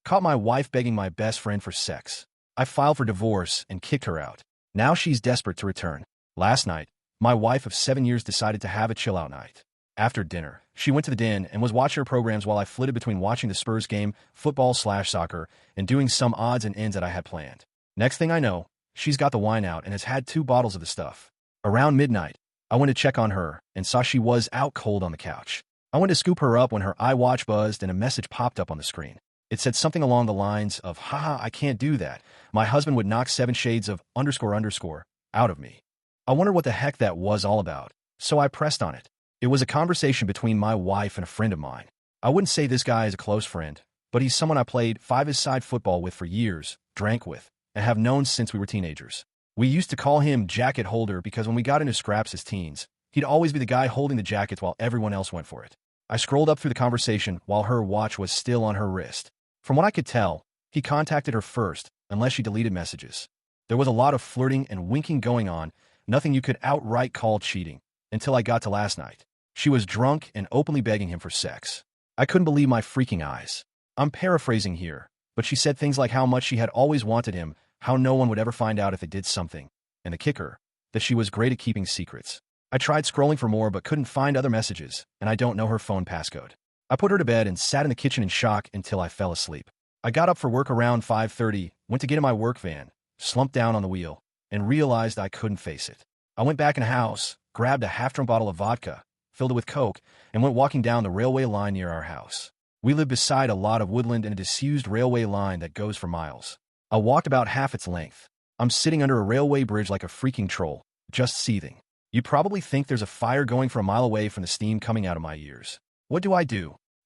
Caught my wife begging my best friend for sex. I filed for divorce and kicked her out. Now she's desperate to return. Last night, my wife of 7 years decided to have a chill-out night. After dinner, she went to the den and was watching her programs while I flitted between watching the Spurs game, football/soccer, and doing some odds and ends that I had planned. Next thing I know, she's got the wine out and has had 2 bottles of the stuff. Around midnight, I went to check on her and saw she was out cold on the couch. I went to scoop her up when her iWatch buzzed and a message popped up on the screen. It said something along the lines of, "Haha, I can't do that. My husband would knock 7 shades of __ out of me." I wondered what the heck that was all about, so I pressed on it. It was a conversation between my wife and a friend of mine. I wouldn't say this guy is a close friend, but he's someone I played 5-a-side football with for years, drank with, and have known since we were teenagers. We used to call him Jacket Holder because when we got into scraps as teens, he'd always be the guy holding the jackets while everyone else went for it. I scrolled up through the conversation while her watch was still on her wrist. From what I could tell, he contacted her first, unless she deleted messages. There was a lot of flirting and winking going on, nothing you could outright call cheating, until I got to last night. She was drunk and openly begging him for sex. I couldn't believe my freaking eyes. I'm paraphrasing here, but she said things like how much she had always wanted him, how no one would ever find out if they did something, and the kicker, that she was great at keeping secrets. I tried scrolling for more but couldn't find other messages, and I don't know her phone passcode. I put her to bed and sat in the kitchen in shock until I fell asleep. I got up for work around 5:30, went to get in my work van, slumped down on the wheel, and realized I couldn't face it. I went back in the house, grabbed a half-drum bottle of vodka, filled it with Coke, and went walking down the railway line near our house. We live beside a lot of woodland and a disused railway line that goes for miles. I walked about half its length. I'm sitting under a railway bridge like a freaking troll, just seething. You probably think there's a fire going for a mile away from the steam coming out of my ears. What do?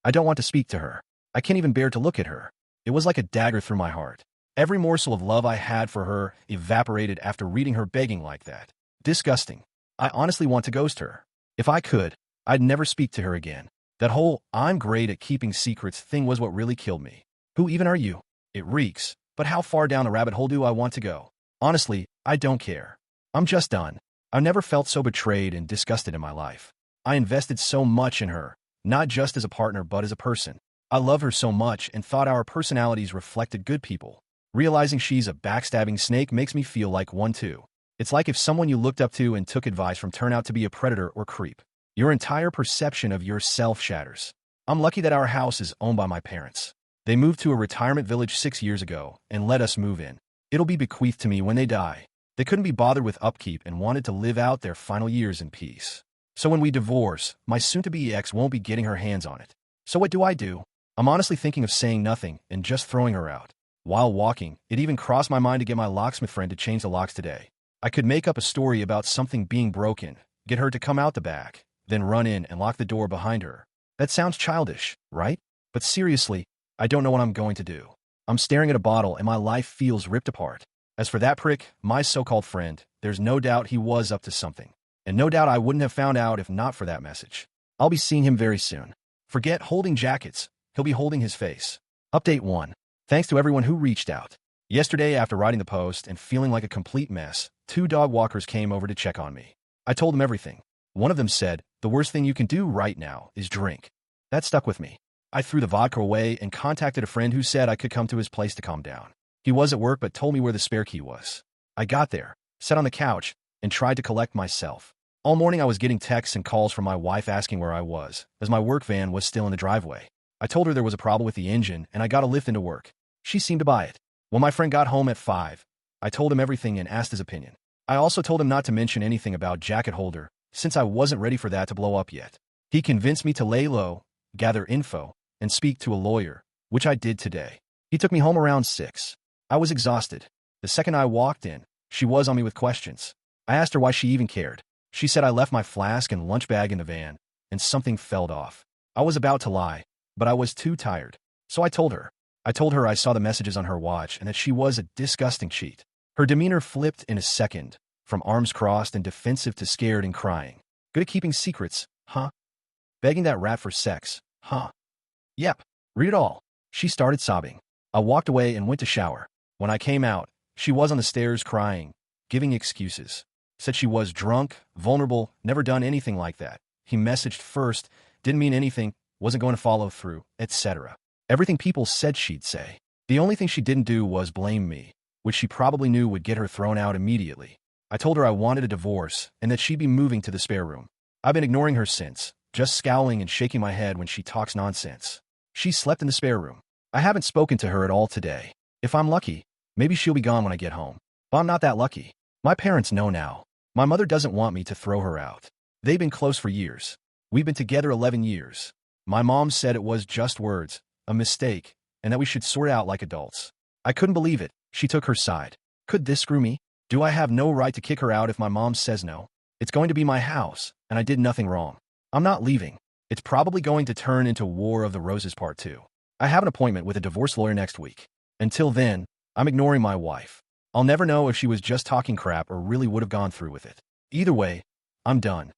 I don't want to speak to her. I can't even bear to look at her. It was like a dagger through my heart. Every morsel of love I had for her evaporated after reading her begging like that. Disgusting. I honestly want to ghost her. If I could, I'd never speak to her again. That whole "I'm great at keeping secrets" thing was what really killed me. Who even are you? It reeks, but how far down the rabbit hole do I want to go? Honestly, I don't care. I'm just done. I've never felt so betrayed and disgusted in my life. I invested so much in her, not just as a partner but as a person. I love her so much and thought our personalities reflected good people. Realizing she's a backstabbing snake makes me feel like one too. It's like if someone you looked up to and took advice from turned out to be a predator or creep. Your entire perception of yourself shatters. I'm lucky that our house is owned by my parents. They moved to a retirement village 6 years ago and let us move in. It'll be bequeathed to me when they die. They couldn't be bothered with upkeep and wanted to live out their final years in peace. So when we divorce, my soon-to-be ex won't be getting her hands on it. So what do? I'm honestly thinking of saying nothing and just throwing her out. While walking, it even crossed my mind to get my locksmith friend to change the locks today. I could make up a story about something being broken, get her to come out the back, then run in and lock the door behind her. That sounds childish, right? But seriously, I don't know what I'm going to do. I'm staring at a bottle and my life feels ripped apart. As for that prick, my so-called friend, there's no doubt he was up to something. And no doubt I wouldn't have found out if not for that message. I'll be seeing him very soon. Forget holding jackets, he'll be holding his face. Update 1. Thanks to everyone who reached out. Yesterday, after writing the post and feeling like a complete mess, 2 dog walkers came over to check on me. I told them everything. One of them said, "The worst thing you can do right now is drink." That stuck with me. I threw the vodka away and contacted a friend who said I could come to his place to calm down. He was at work but told me where the spare key was. I got there, sat on the couch, and tried to collect myself. All morning I was getting texts and calls from my wife asking where I was, as my work van was still in the driveway. I told her there was a problem with the engine and I got a lift into work. She seemed to buy it. When my friend got home at 5, I told him everything and asked his opinion. I also told him not to mention anything about Jacket Holder, since I wasn't ready for that to blow up yet. He convinced me to lay low, gather info, and speak to a lawyer, which I did today. He took me home around 6. I was exhausted. The second I walked in, she was on me with questions. I asked her why she even cared. She said I left my flask and lunch bag in the van, and something fell off. I was about to lie, but I was too tired. So I told her. I saw the messages on her watch and that she was a disgusting cheat. Her demeanor flipped in a second, from arms crossed and defensive to scared and crying. Good at keeping secrets, huh? Begging that rat for sex, huh? Yep, read it all. She started sobbing. I walked away and went to shower. When I came out, she was on the stairs crying, giving excuses. Said she was drunk, vulnerable, never done anything like that. He messaged first, didn't mean anything, wasn't going to follow through, etc. Everything people said she'd say. The only thing she didn't do was blame me, which she probably knew would get her thrown out immediately. I told her I wanted a divorce and that she'd be moving to the spare room. I've been ignoring her since, just scowling and shaking my head when she talks nonsense. She slept in the spare room. I haven't spoken to her at all today. If I'm lucky, maybe she'll be gone when I get home. But I'm not that lucky. My parents know now. My mother doesn't want me to throw her out. They've been close for years. We've been together 11 years. My mom said it was just words, a mistake, and that we should sort out like adults. I couldn't believe it. She took her side. Could this screw me? Do I have no right to kick her out if my mom says no? It's going to be my house, and I did nothing wrong. I'm not leaving. It's probably going to turn into War of the Roses Part 2. I have an appointment with a divorce lawyer next week. Until then, I'm ignoring my wife. I'll never know if she was just talking crap or really would have gone through with it. Either way, I'm done.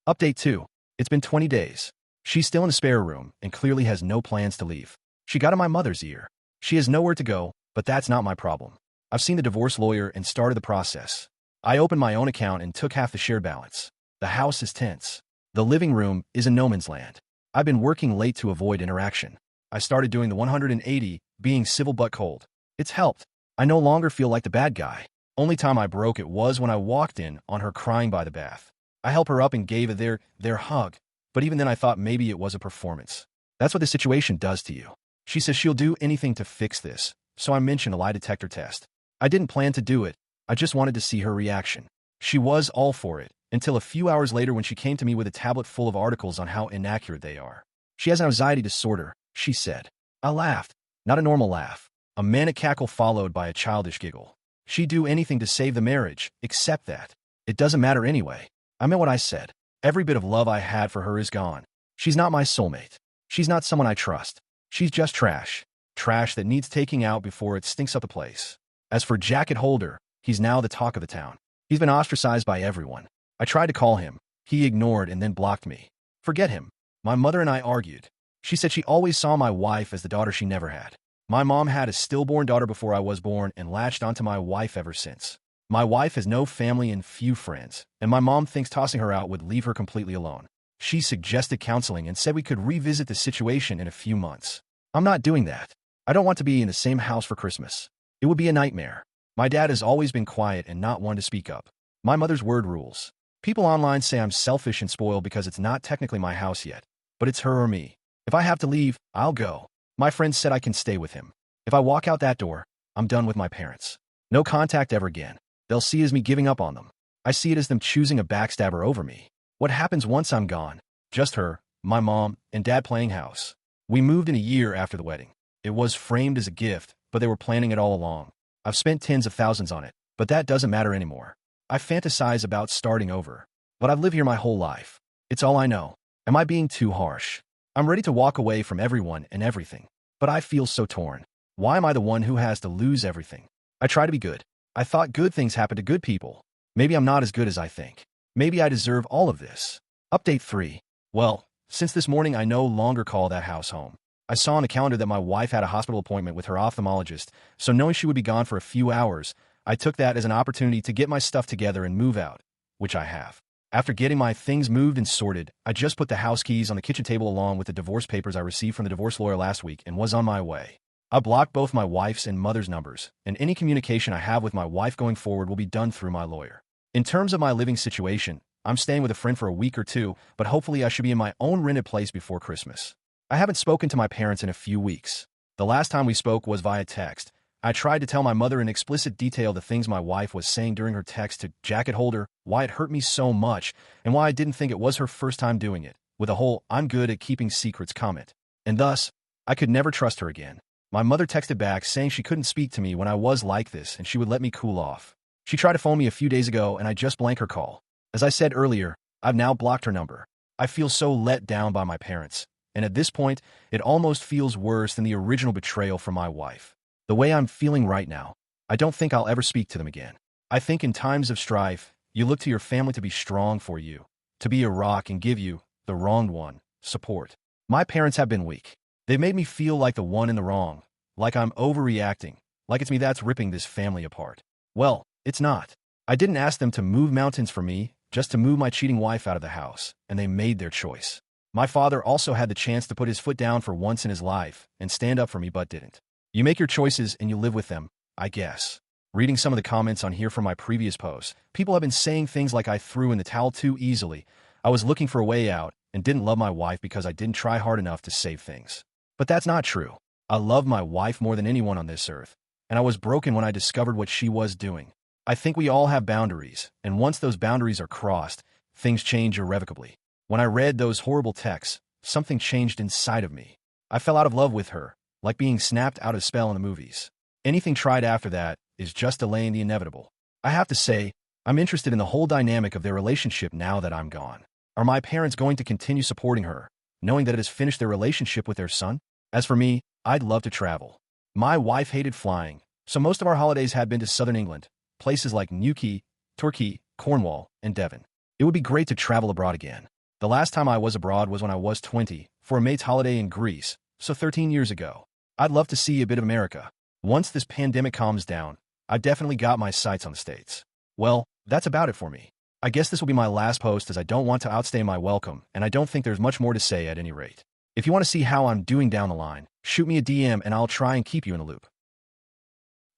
Update 2. It's been 20 days. She's still in the spare room and clearly has no plans to leave. She got in my mother's ear. She has nowhere to go, but that's not my problem. I've seen the divorce lawyer and started the process. I opened my own account and took half the shared balance. The house is tense. The living room is in no man's land. I've been working late to avoid interaction. I started doing the 180, being civil but cold. It's helped. I no longer feel like the bad guy. Only time I broke it was when I walked in on her crying by the bath. I helped her up and gave her their hug, but even then I thought maybe it was a performance. That's what the situation does to you. She says she'll do anything to fix this, so I mentioned a lie detector test. I didn't plan to do it. I just wanted to see her reaction. She was all for it, until a few hours later when she came to me with a tablet full of articles on how inaccurate they are. She has an anxiety disorder, she said. I laughed. Not a normal laugh. A manic cackle followed by a childish giggle. She'd do anything to save the marriage, except that. It doesn't matter anyway. I meant what I said. Every bit of love I had for her is gone. She's not my soulmate. She's not someone I trust. She's just trash. Trash that needs taking out before it stinks up the place. As for Jacket Holder, he's now the talk of the town. He's been ostracized by everyone. I tried to call him. He ignored and then blocked me. Forget him. My mother and I argued. She said she always saw my wife as the daughter she never had. My mom had a stillborn daughter before I was born and latched onto my wife ever since. My wife has no family and few friends, and my mom thinks tossing her out would leave her completely alone. She suggested counseling and said we could revisit the situation in a few months. I'm not doing that. I don't want to be in the same house for Christmas. It would be a nightmare. My dad has always been quiet and not one to speak up. My mother's word rules. People online say I'm selfish and spoiled because it's not technically my house yet, but it's her or me. If I have to leave, I'll go. My friend said I can stay with him. If I walk out that door, I'm done with my parents. No contact ever again. They'll see it as me giving up on them. I see it as them choosing a backstabber over me. What happens once I'm gone? Just her, my mom, and dad playing house. We moved in a year after the wedding. It was framed as a gift, but they were planning it all along. I've spent tens of thousands on it, but that doesn't matter anymore. I fantasize about starting over. But I've lived here my whole life. It's all I know. Am I being too harsh? I'm ready to walk away from everyone and everything. But I feel so torn. Why am I the one who has to lose everything? I try to be good. I thought good things happen to good people. Maybe I'm not as good as I think. Maybe I deserve all of this. Update 3. Well, since this morning I no longer call that house home. I saw on the calendar that my wife had a hospital appointment with her ophthalmologist, so knowing she would be gone for a few hours, I took that as an opportunity to get my stuff together and move out, which I have. After getting my things moved and sorted, I just put the house keys on the kitchen table along with the divorce papers I received from the divorce lawyer last week and was on my way. I blocked both my wife's and mother's numbers, and any communication I have with my wife going forward will be done through my lawyer. In terms of my living situation, I'm staying with a friend for a week or two, but hopefully I should be in my own rented place before Christmas. I haven't spoken to my parents in a few weeks. The last time we spoke was via text. I tried to tell my mother in explicit detail the things my wife was saying during her text to Jacket Holder, why it hurt me so much, and why I didn't think it was her first time doing it, with a whole "I'm good at keeping secrets" comment. And thus, I could never trust her again. My mother texted back saying she couldn't speak to me when I was like this and she would let me cool off. She tried to phone me a few days ago and I just blanked her call. As I said earlier, I've now blocked her number. I feel so let down by my parents, and at this point, it almost feels worse than the original betrayal from my wife. The way I'm feeling right now, I don't think I'll ever speak to them again. I think in times of strife, you look to your family to be strong for you, to be a rock and give you, the wronged one, support. My parents have been weak. They've made me feel like the one in the wrong, like I'm overreacting, like it's me that's ripping this family apart. Well, it's not. I didn't ask them to move mountains for me, just to move my cheating wife out of the house, and they made their choice. My father also had the chance to put his foot down for once in his life and stand up for me but didn't. You make your choices and you live with them, I guess. Reading some of the comments on here from my previous posts, people have been saying things like I threw in the towel too easily, I was looking for a way out, and didn't love my wife because I didn't try hard enough to save things. But that's not true. I love my wife more than anyone on this earth, and I was broken when I discovered what she was doing. I think we all have boundaries, and once those boundaries are crossed, things change irrevocably. When I read those horrible texts, something changed inside of me. I fell out of love with her, like being snapped out of spell in the movies. Anything tried after that is just delaying the inevitable. I have to say, I'm interested in the whole dynamic of their relationship now that I'm gone. Are my parents going to continue supporting her, knowing that it has finished their relationship with their son? As for me, I'd love to travel. My wife hated flying, so most of our holidays had been to southern England, places like Newquay, Torquay, Cornwall, and Devon. It would be great to travel abroad again. The last time I was abroad was when I was 20, for a mate's holiday in Greece, so 13 years ago. I'd love to see a bit of America. Once this pandemic calms down, I've definitely got my sights on the States. Well, that's about it for me. I guess this will be my last post as I don't want to outstay my welcome, and I don't think there's much more to say at any rate. If you want to see how I'm doing down the line, shoot me a DM and I'll try and keep you in the loop.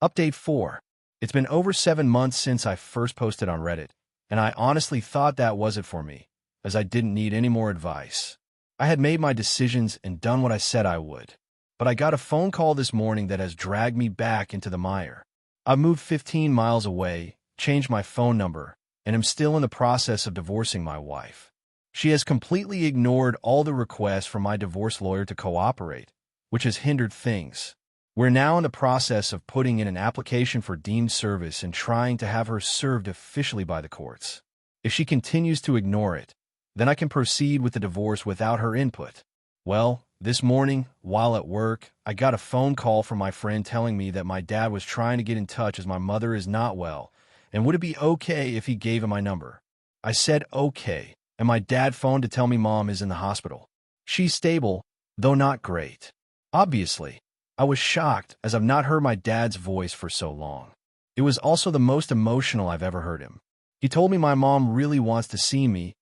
Update 4. It's been over 7 months since I first posted on Reddit, and I honestly thought that was it for me, as I didn't need any more advice. I had made my decisions and done what I said I would. But I got a phone call this morning that has dragged me back into the mire. I've moved 15 miles away, changed my phone number, and am still in the process of divorcing my wife. She has completely ignored all the requests from my divorce lawyer to cooperate, which has hindered things. We're now in the process of putting in an application for deemed service and trying to have her served officially by the courts. If she continues to ignore it, then I can proceed with the divorce without her input. Well, this morning, while at work, I got a phone call from my friend telling me that my dad was trying to get in touch as my mother is not well, and would it be okay if he gave him my number? I said okay, and my dad phoned to tell me mom is in the hospital. She's stable, though not great. Obviously, I was shocked as I've not heard my dad's voice for so long. It was also the most emotional I've ever heard him. He told me my mom really wants to see me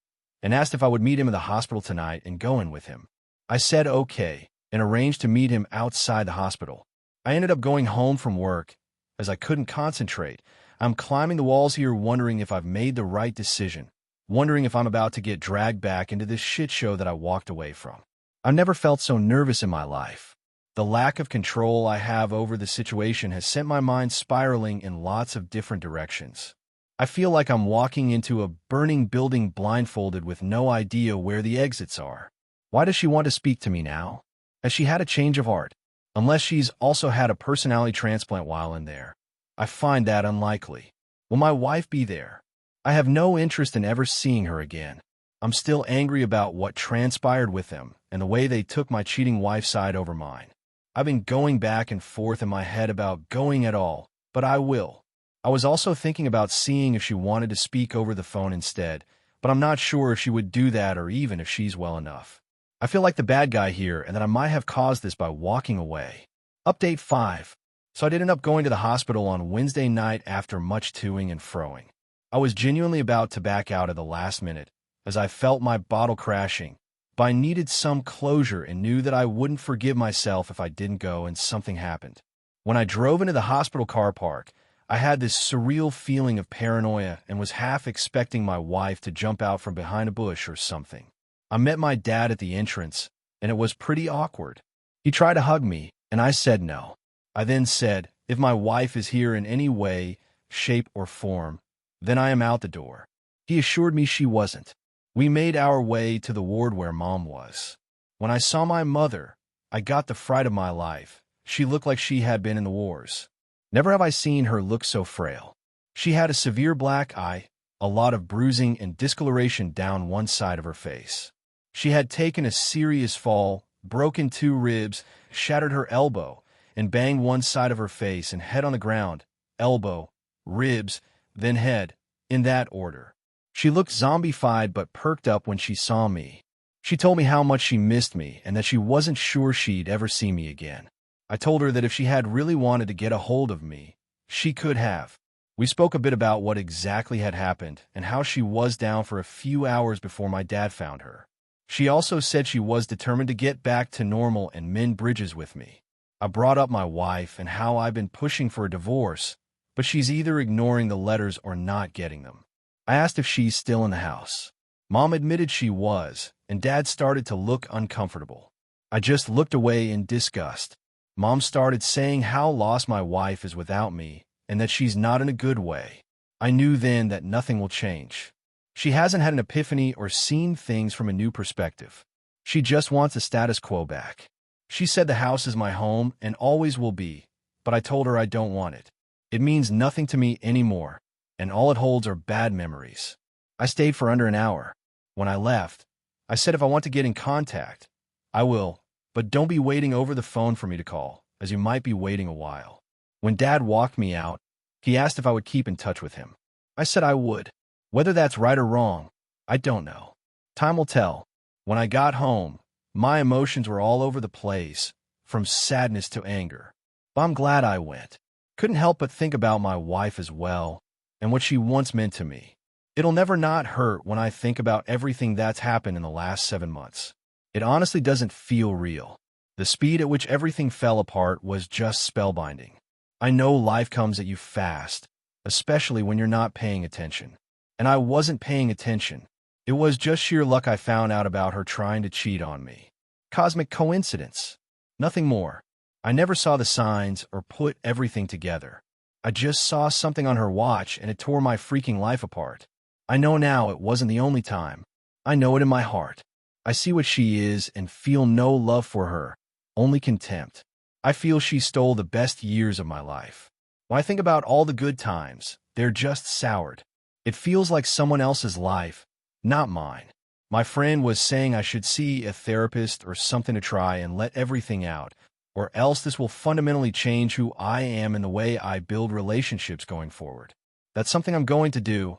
and asked if I would meet him in the hospital tonight and go in with him. I said okay and arranged to meet him outside the hospital. I ended up going home from work as I couldn't concentrate. I'm climbing the walls here wondering if I've made the right decision, wondering if I'm about to get dragged back into this shit show that I walked away from. I've never felt so nervous in my life. The lack of control I have over the situation has sent my mind spiraling in lots of different directions. I feel like I'm walking into a burning building blindfolded with no idea where the exits are. Why does she want to speak to me now? Has she had a change of heart? Unless she's also had a personality transplant while in there. I find that unlikely. Will my wife be there? I have no interest in ever seeing her again. I'm still angry about what transpired with them and the way they took my cheating wife's side over mine. I've been going back and forth in my head about going at all, but I will. I was also thinking about seeing if she wanted to speak over the phone instead, but I'm not sure if she would do that or even if she's well enough. I feel like the bad guy here and that I might have caused this by walking away. Update 5. So I did end up going to the hospital on Wednesday night after much toing and froing. I was genuinely about to back out at the last minute, as I felt my bottle crashing, but I needed some closure and knew that I wouldn't forgive myself if I didn't go and something happened. When I drove into the hospital car park, I had this surreal feeling of paranoia and was half expecting my wife to jump out from behind a bush or something. I met my dad at the entrance, and it was pretty awkward. He tried to hug me, and I said no. I then said, if my wife is here in any way, shape, or form, then I am out the door. He assured me she wasn't. We made our way to the ward where Mom was. When I saw my mother, I got the fright of my life. She looked like she had been in the wars. Never have I seen her look so frail. She had a severe black eye, a lot of bruising and discoloration down one side of her face. She had taken a serious fall, broken 2 ribs, shattered her elbow, and banged one side of her face and head on the ground, elbow, ribs, then head, in that order. She looked zombified but perked up when she saw me. She told me how much she missed me and that she wasn't sure she'd ever see me again. I told her that if she had really wanted to get a hold of me, she could have. We spoke a bit about what exactly had happened and how she was down for a few hours before my dad found her. She also said she was determined to get back to normal and mend bridges with me. I brought up my wife and how I've been pushing for a divorce, but she's either ignoring the letters or not getting them. I asked if she's still in the house. Mom admitted she was, and Dad started to look uncomfortable. I just looked away in disgust. Mom started saying how lost my wife is without me, and that she's not in a good way. I knew then that nothing will change. She hasn't had an epiphany or seen things from a new perspective. She just wants the status quo back. She said the house is my home and always will be, but I told her I don't want it. It means nothing to me anymore, and all it holds are bad memories. I stayed for under an hour. When I left, I said if I want to get in contact, I will, but don't be waiting over the phone for me to call, as you might be waiting a while. When Dad walked me out, he asked if I would keep in touch with him. I said I would. Whether that's right or wrong, I don't know. Time will tell. When I got home, my emotions were all over the place, from sadness to anger. But I'm glad I went. Couldn't help but think about my wife as well, and what she once meant to me. It'll never not hurt when I think about everything that's happened in the last 7 months. It honestly doesn't feel real. The speed at which everything fell apart was just spellbinding. I know life comes at you fast, especially when you're not paying attention. And I wasn't paying attention. It was just sheer luck I found out about her trying to cheat on me. Cosmic coincidence. Nothing more. I never saw the signs or put everything together. I just saw something on her watch and it tore my freaking life apart. I know now it wasn't the only time. I know it in my heart. I see what she is and feel no love for her, only contempt. I feel she stole the best years of my life. When I think about all the good times, they're just soured. It feels like someone else's life, not mine. My friend was saying I should see a therapist or something to try and let everything out, or else this will fundamentally change who I am and the way I build relationships going forward. That's something I'm going to do,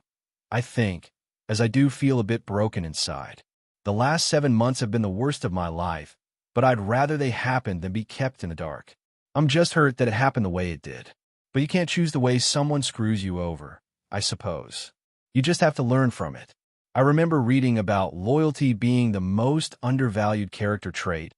I think, as I do feel a bit broken inside. The last 7 months have been the worst of my life, but I'd rather they happened than be kept in the dark. I'm just hurt that it happened the way it did. But you can't choose the way someone screws you over, I suppose. You just have to learn from it. I remember reading about loyalty being the most undervalued character trait,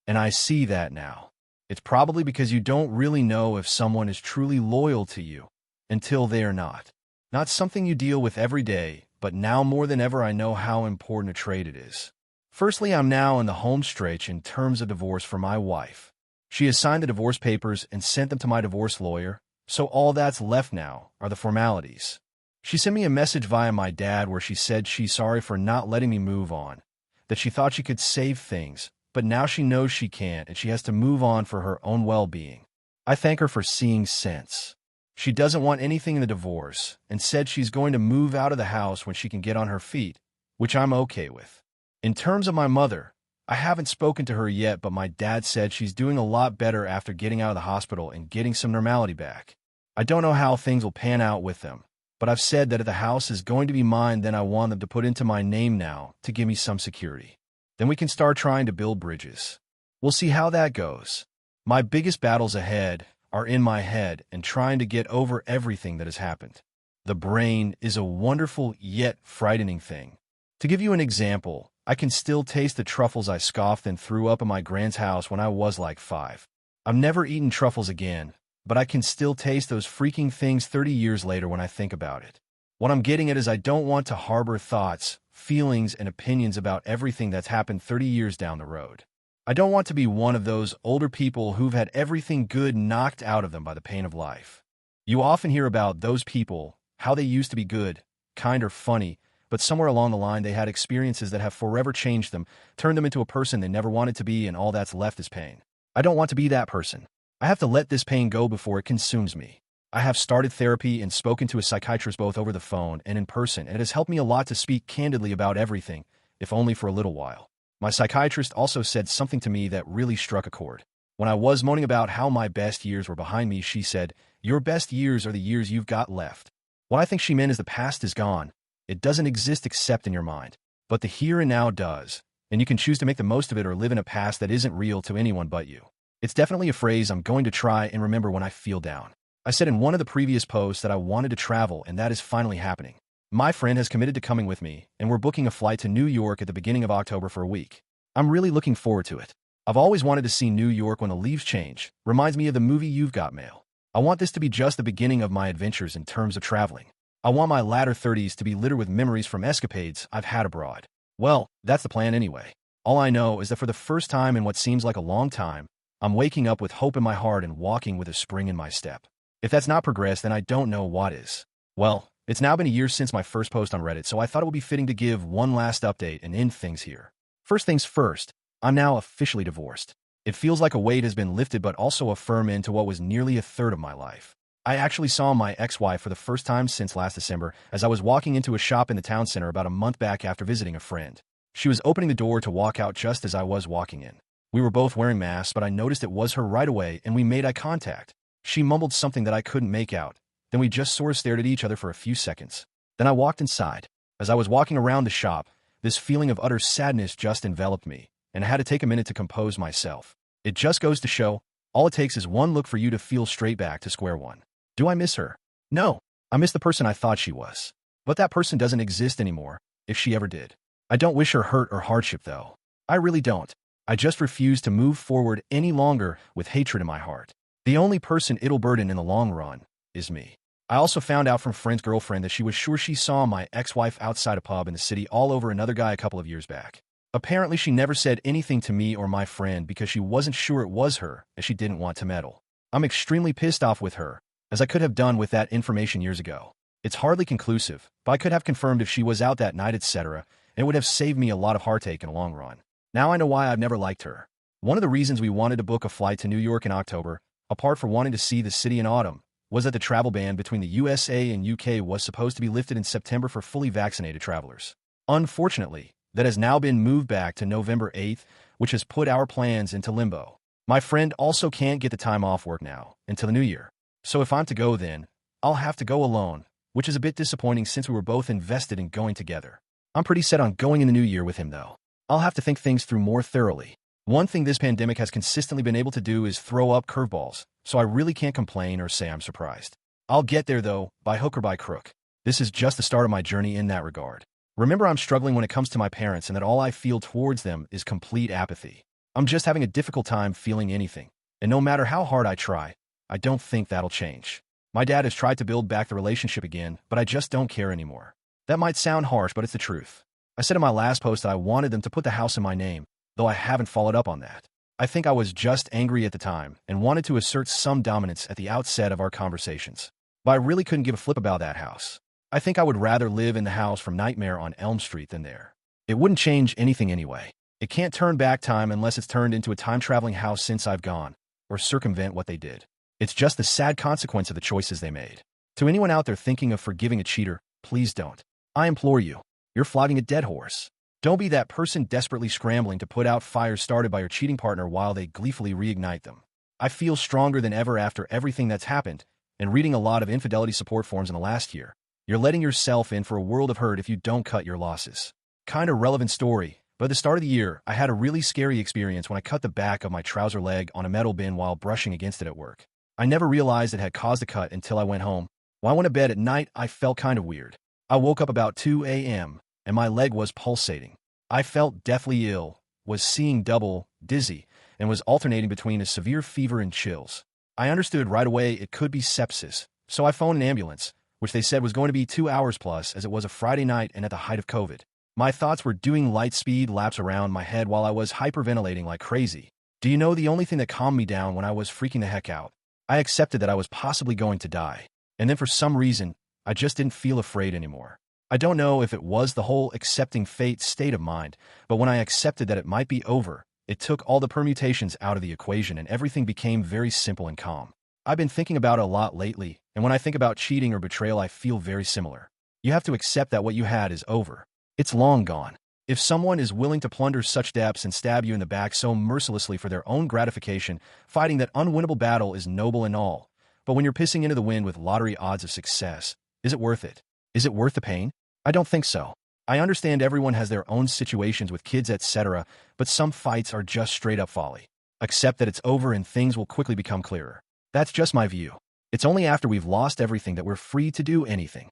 and I see that now. It's probably because you don't really know if someone is truly loyal to you until they are not. Not something you deal with every day, but now more than ever I know how important a trait it is. Firstly, I'm now in the home stretch in terms of divorce for my wife. She has signed the divorce papers and sent them to my divorce lawyer, so all that's left now are the formalities. She sent me a message via my dad where she said she's sorry for not letting me move on, that she thought she could save things, but now she knows she can't and she has to move on for her own well-being. I thank her for seeing sense. She doesn't want anything in the divorce and said she's going to move out of the house when she can get on her feet, which I'm okay with. In terms of my mother, I haven't spoken to her yet, but my dad said she's doing a lot better after getting out of the hospital and getting some normality back. I don't know how things will pan out with them, but I've said that if the house is going to be mine, then I want them to put into my name now to give me some security. Then we can start trying to build bridges. We'll see how that goes. My biggest battles ahead are in my head and trying to get over everything that has happened. The brain is a wonderful yet frightening thing. To give you an example, I can still taste the truffles I scoffed and threw up in my grand's house when I was like 5. I've never eaten truffles again, but I can still taste those freaking things 30 years later when I think about it. What I'm getting at is I don't want to harbor thoughts, feelings, and opinions about everything that's happened 30 years down the road. I don't want to be one of those older people who've had everything good knocked out of them by the pain of life. You often hear about those people, how they used to be good, kind, or funny, but somewhere along the line they had experiences that have forever changed them, turned them into a person they never wanted to be, and all that's left is pain. I don't want to be that person. I have to let this pain go before it consumes me. I have started therapy and spoken to a psychiatrist both over the phone and in person, and it has helped me a lot to speak candidly about everything, if only for a little while. My psychiatrist also said something to me that really struck a chord. When I was moaning about how my best years were behind me, she said, "Your best years are the years you've got left." What I think she meant is the past is gone. It doesn't exist except in your mind. But the here and now does, and you can choose to make the most of it or live in a past that isn't real to anyone but you. It's definitely a phrase I'm going to try and remember when I feel down. I said in one of the previous posts that I wanted to travel, and that is finally happening. My friend has committed to coming with me, and we're booking a flight to New York at the beginning of October for a week. I'm really looking forward to it. I've always wanted to see New York when the leaves change. Reminds me of the movie You've Got Mail. I want this to be just the beginning of my adventures in terms of traveling. I want my latter 30s to be littered with memories from escapades I've had abroad. Well, that's the plan anyway. All I know is that for the first time in what seems like a long time, I'm waking up with hope in my heart and walking with a spring in my step. If that's not progress, then I don't know what is. Well, it's now been a year since my first post on Reddit, so I thought it would be fitting to give one last update and end things here. First things first, I'm now officially divorced. It feels like a weight has been lifted, but also a firm end to what was nearly a third of my life. I actually saw my ex-wife for the first time since last December as I was walking into a shop in the town center about a month back after visiting a friend. She was opening the door to walk out just as I was walking in. We were both wearing masks, but I noticed it was her right away and we made eye contact. She mumbled something that I couldn't make out. Then we just sort of stared at each other for a few seconds. Then I walked inside. As I was walking around the shop, this feeling of utter sadness just enveloped me, and I had to take a minute to compose myself. It just goes to show, all it takes is one look for you to feel straight back to square one. Do I miss her? No. I miss the person I thought she was. But that person doesn't exist anymore, if she ever did. I don't wish her hurt or hardship, though. I really don't. I just refuse to move forward any longer with hatred in my heart. The only person it'll burden in the long run is me. I also found out from a friend's girlfriend that she was sure she saw my ex-wife outside a pub in the city all over another guy a couple of years back. Apparently she never said anything to me or my friend because she wasn't sure it was her, as she didn't want to meddle. I'm extremely pissed off with her, as I could have done with that information years ago. It's hardly conclusive, but I could have confirmed if she was out that night, etc., and it would have saved me a lot of heartache in the long run. Now I know why I've never liked her. One of the reasons we wanted to book a flight to New York in October, apart from wanting to see the city in autumn, was that the travel ban between the USA and UK was supposed to be lifted in September for fully vaccinated travelers. Unfortunately, that has now been moved back to November 8th, which has put our plans into limbo. My friend also can't get the time off work now until the new year. So if I'm to go then, I'll have to go alone, which is a bit disappointing since we were both invested in going together. I'm pretty set on going in the new year with him though. I'll have to think things through more thoroughly. One thing this pandemic has consistently been able to do is throw up curveballs, so I really can't complain or say I'm surprised. I'll get there though, by hook or by crook. This is just the start of my journey in that regard. Remember, I'm struggling when it comes to my parents and that all I feel towards them is complete apathy. I'm just having a difficult time feeling anything, and no matter how hard I try, I don't think that'll change. My dad has tried to build back the relationship again, but I just don't care anymore. That might sound harsh, but it's the truth. I said in my last post that I wanted them to put the house in my name, though I haven't followed up on that. I think I was just angry at the time and wanted to assert some dominance at the outset of our conversations. But I really couldn't give a flip about that house. I think I would rather live in the house from Nightmare on Elm Street than there. It wouldn't change anything anyway. It can't turn back time unless it's turned into a time-traveling house since I've gone, or circumvent what they did. It's just the sad consequence of the choices they made. To anyone out there thinking of forgiving a cheater, please don't. I implore you. You're flogging a dead horse. Don't be that person desperately scrambling to put out fires started by your cheating partner while they gleefully reignite them. I feel stronger than ever after everything that's happened, and reading a lot of infidelity support forums in the last year. You're letting yourself in for a world of hurt if you don't cut your losses. Kinda relevant story, but at the start of the year, I had a really scary experience when I cut the back of my trouser leg on a metal bin while brushing against it at work. I never realized it had caused a cut until I went home. When I went to bed at night, I felt kind of weird. I woke up about 2 a.m., and my leg was pulsating. I felt deathly ill, was seeing double, dizzy, and was alternating between a severe fever and chills. I understood right away it could be sepsis, so I phoned an ambulance, which they said was going to be 2 hours plus as it was a Friday night and at the height of COVID. My thoughts were doing light-speed laps around my head while I was hyperventilating like crazy. Do you know the only thing that calmed me down when I was freaking the heck out? I accepted that I was possibly going to die, and then for some reason, I just didn't feel afraid anymore. I don't know if it was the whole accepting fate state of mind, but when I accepted that it might be over, it took all the permutations out of the equation and everything became very simple and calm. I've been thinking about it a lot lately, and when I think about cheating or betrayal, I feel very similar. You have to accept that what you had is over. It's long gone. If someone is willing to plunder such depths and stab you in the back so mercilessly for their own gratification, fighting that unwinnable battle is noble and all. But when you're pissing into the wind with lottery odds of success, is it worth it? Is it worth the pain? I don't think so. I understand everyone has their own situations with kids, etc., but some fights are just straight-up folly. Accept that it's over and things will quickly become clearer. That's just my view. It's only after we've lost everything that we're free to do anything.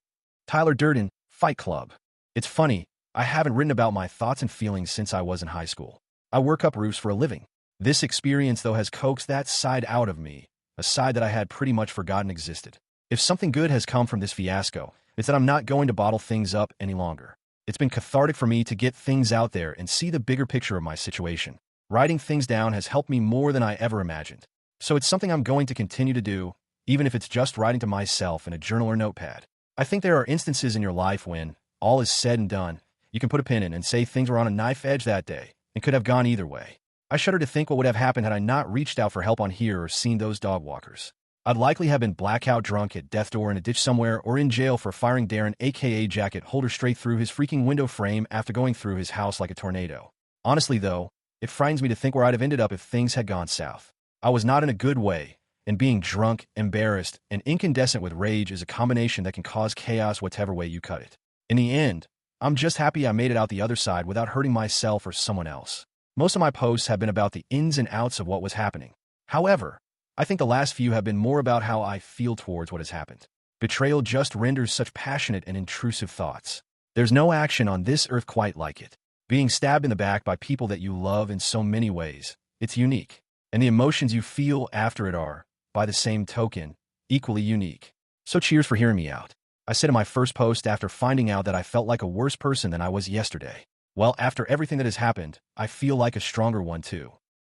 Tyler Durden, Fight Club. It's funny, I haven't written about my thoughts and feelings since I was in high school. I work up roofs for a living. This experience, though, has coaxed that side out of me, a side that I had pretty much forgotten existed. If something good has come from this fiasco, it's that I'm not going to bottle things up any longer. It's been cathartic for me to get things out there and see the bigger picture of my situation. Writing things down has helped me more than I ever imagined. So it's something I'm going to continue to do, even if it's just writing to myself in a journal or notepad. I think there are instances in your life when, all is said and done, you can put a pin in and say things were on a knife edge that day and could have gone either way. I shudder to think what would have happened had I not reached out for help on here or seen those dog walkers. I'd likely have been blackout drunk at death door in a ditch somewhere or in jail for firing Darren aka Jacket Holder straight through his freaking window frame after going through his house like a tornado. Honestly though, it frightens me to think where I'd have ended up if things had gone south. I was not in a good way, and being drunk, embarrassed, and incandescent with rage is a combination that can cause chaos whatever way you cut it. In the end, I'm just happy I made it out the other side without hurting myself or someone else. Most of my posts have been about the ins and outs of what was happening. However, I think the last few have been more about how I feel towards what has happened. Betrayal just renders such passionate and intrusive thoughts. There's no action on this earth quite like it. Being stabbed in the back by people that you love in so many ways, it's unique. And the emotions you feel after it are, by the same token, equally unique. So cheers for hearing me out. I said in my first post after finding out that I felt like a worse person than I was yesterday. Well, after everything that has happened, I feel like a stronger one too.